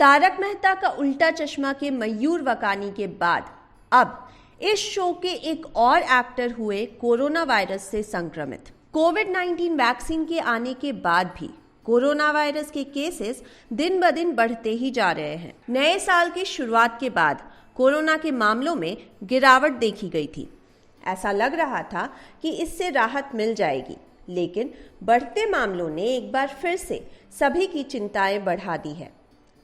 तारक मेहता का उल्टा चश्मा के मयूर वकानी के बाद अब इस शो के एक और एक्टर हुए कोरोना वायरस से संक्रमित। कोविड-19 वैक्सीन के आने के बाद भी कोरोना वायरस के केसेस दिन ब दिन बढ़ते ही जा रहे हैं। नए साल की शुरुआत के बाद कोरोना के मामलों में गिरावट देखी गई थी। ऐसा लग रहा था कि इससे राहत मिल जाएगी, लेकिन बढ़ते मामलों ने एक बार फिर से सभी की चिंताएं बढ़ा दी है।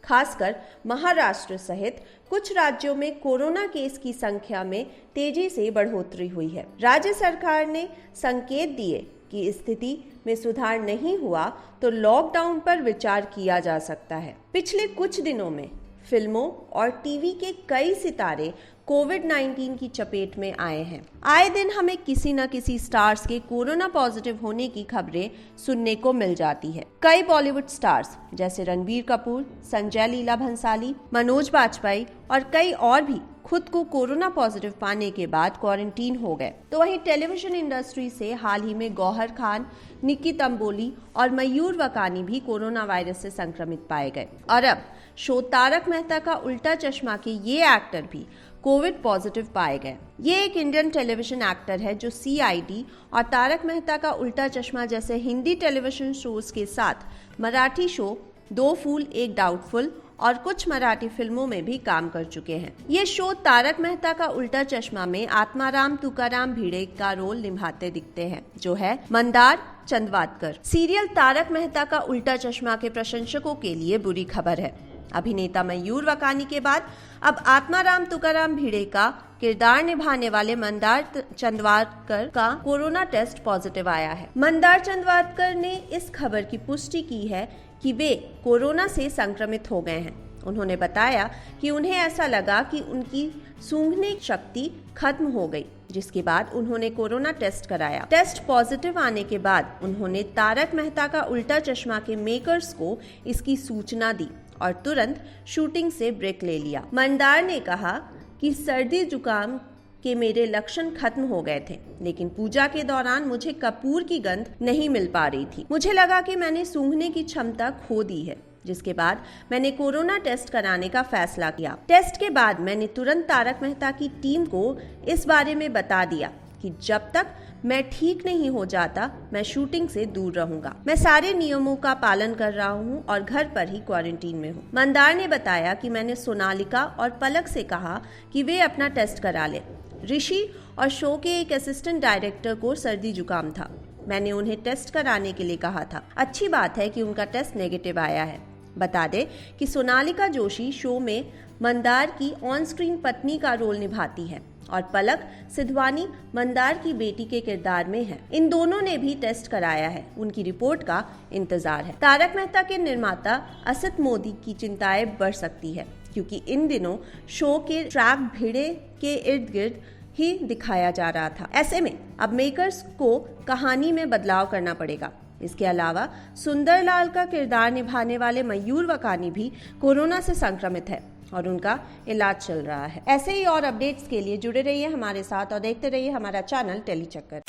खासकर महाराष्ट्र सहित कुछ राज्यों में कोरोना केस की संख्या में तेजी से बढ़ोतरी हुई है। राज्य सरकार ने संकेत दिए कि स्थिति में सुधार नहीं हुआ तो लॉकडाउन पर विचार किया जा सकता है। पिछले कुछ दिनों में फिल्मों और टीवी के कई सितारे कोविड-19 की चपेट में आए हैं। आए दिन हमें किसी न किसी स्टार्स के कोरोना पॉजिटिव होने की खबरें सुनने को मिल जाती है। कई बॉलीवुड स्टार्स जैसे रणबीर कपूर, संजय लीला भंसाली, मनोज बाजपेयी और कई और भी खुद को कोरोना पॉजिटिव पाने के बाद क्वारंटीन हो गए। तो वहीं टेलीविजन इंडस्ट्री से हाल ही में गौहर खान, निक्की तंबोली और मयूर वकानी भी कोरोना वायरस से संक्रमित पाए गए। और अब शो तारक मेहता का उल्टा चश्मा के ये एक्टर भी कोविड पॉजिटिव पाए गए। ये एक इंडियन टेलीविजन एक्टर है जो सीआईडी और तारक मेहता का उल्टा चश्मा जैसे हिंदी टेलीविजन शोज के साथ मराठी शो दो फूल एक डाउटफुल और कुछ मराठी फिल्मों में भी काम कर चुके हैं। ये शो तारक मेहता का उल्टा चश्मा में आत्माराम तुकाराम भिड़े का रोल निभाते दिखते हैं, जो है मंदार चंदवारकर। सीरियल तारक मेहता का उल्टा चश्मा के प्रशंसकों के लिए बुरी खबर है। अभिनेता मयूर वकानी के बाद अब आत्माराम तुकाराम भिड़े का किरदार निभाने वाले मंदार चंदवारकर का कोरोना टेस्ट पॉजिटिव आया है। मंदार चंदवारकर ने इस खबर की पुष्टि की है कि वे कोरोना से संक्रमित हो गए हैं। उन्होंने बताया कि उन्हें ऐसा लगा कि उनकी सूंघने शक्ति खत्म हो गई, जिसके बाद उन्होंने कोरोना टेस्ट कराया। टेस्ट पॉजिटिव आने के बाद उन्होंने तारक मेहता का उल्टा चश्मा के मेकर्स को इसकी सूचना दी और तुरंत शूटिंग से ब्रेक ले लिया। मंदार ने कहा कि सर्दी जुकाम के मेरे लक्षण खत्म हो गए थे, लेकिन पूजा के दौरान मुझे कपूर की गंध नहीं मिल पा रही थी। मुझे लगा कि मैंने सूंघने की क्षमता खो दी है, जिसके बाद मैंने कोरोना टेस्ट कराने का फैसला किया। टेस्ट के बाद मैंने तुरंत तारक मेहता की टीम को इस बारे में बता दिया कि जब तक मैं ठीक नहीं हो जाता मैं शूटिंग से दूर रहूंगा। मैं सारे नियमों का पालन कर रहा हूं और घर पर ही क्वारंटीन में हूं। मंदार ने बताया कि मैंने सोनालिका और पलक से कहा कि वे अपना टेस्ट करा लें। ऋषि और शो के एक असिस्टेंट डायरेक्टर को सर्दी जुकाम था। मैंने उन्हें टेस्ट कराने के लिए कहा था। अच्छी बात है कि उनका टेस्ट नेगेटिव आया है। बता दें कि सोनालिका जोशी शो में मंदार की ऑन स्क्रीन पत्नी का रोल निभाती है और पलक सिद्धवानी मंदार की बेटी के किरदार में है। इन दोनों ने भी टेस्ट कराया है। उनकी रिपोर्ट का इंतजार है। तारक मेहता के निर्माता असित मोदी की चिंताएं बढ़ सकती है, क्योंकि इन दिनों शो के ट्रैक भिड़े के इर्द गिर्द ही दिखाया जा रहा था। ऐसे में अब मेकर्स को कहानी में बदलाव करना पड़ेगा। इसके अलावा सुंदरलाल का किरदार निभाने वाले मयूर वकानी भी कोरोना से संक्रमित है और उनका इलाज चल रहा है। ऐसे ही और अपडेट्स के लिए जुड़े रहिए हमारे साथ और देखते रहिए हमारा चैनल टेली चक्कर।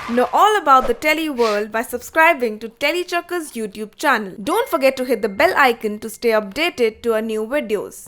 Know all about the Tele world by subscribing to Tele Chakkar's YouTube channel. Don't forget to hit the bell icon to stay updated to our new videos.